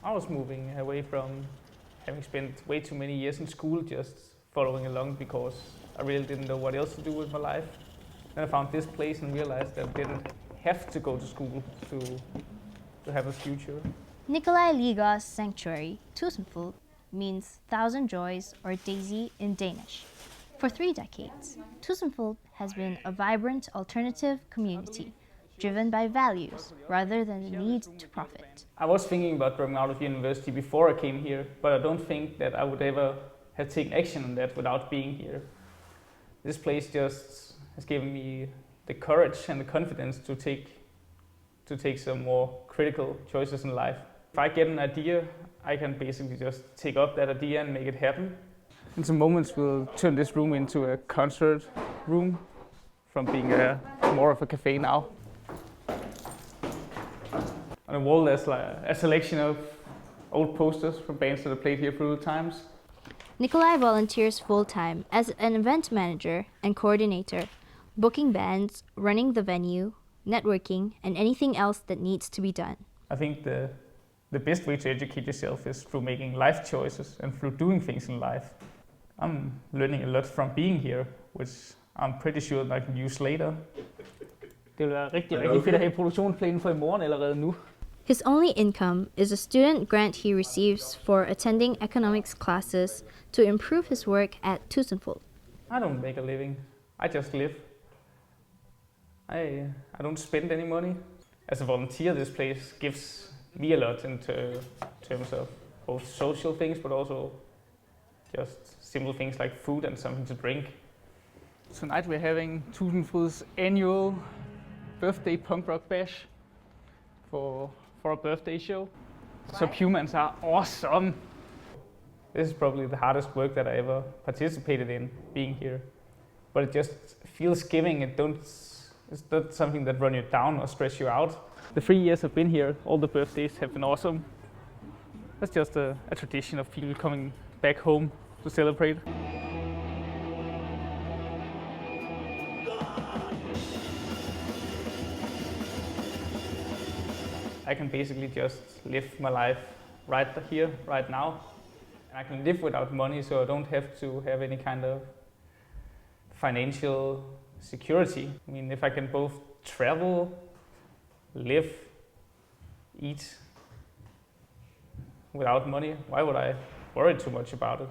I was moving away from having spent way too many years in school just following along because I really didn't know what else to do with my life. Then I found this place and realized that I didn't have to go to school to have a future. Nikolai Liga's sanctuary, Tusindfugl, means thousand joys or daisy in Danish. For 3 decades, Tusindfugl has been a vibrant alternative community driven by values rather than the need to profit. I was thinking about dropping out of university before I came here, but I don't think that I would ever have taken action on that without being here. This place just has given me the courage and the confidence to take some more critical choices in life. If I get an idea, I can basically just take up that idea and make it happen. In some moments we'll turn this room into a concert room from being more of a cafe now. On the wall there's like a selection of old posters from bands that have played here through the times. Nikolai volunteers full-time as an event manager and coordinator, booking bands, running the venue, networking, and anything else that needs to be done. I think the best way to educate yourself is through making life choices and through doing things in life. I'm learning a lot from being here, which I'm pretty sure I can use later. Det vil være rigtig fedt at have produktionsplanen for i morgen allerede nu. His only income is a student grant he receives for attending economics classes to improve his work at Tusindfugl. I don't make a living. I just live. I don't spend any money. As a volunteer, this place gives me a lot in terms of both social things, but also just simple things like food and something to drink. Tonight we're having Tusindfugl's annual birthday punk rock bash for a birthday show. Subhumans are awesome. This is probably the hardest work that I ever participated in, being here. But it just feels giving. It's not something that runs you down or stress you out. The 3 years I've been here, all the birthdays have been awesome. That's just a tradition of people coming back home to celebrate. I can basically just live my life right here, right now. And I can live without money, so I don't have to have any kind of financial security. I mean, if I can both travel, live, eat without money, why would I worry too much about it?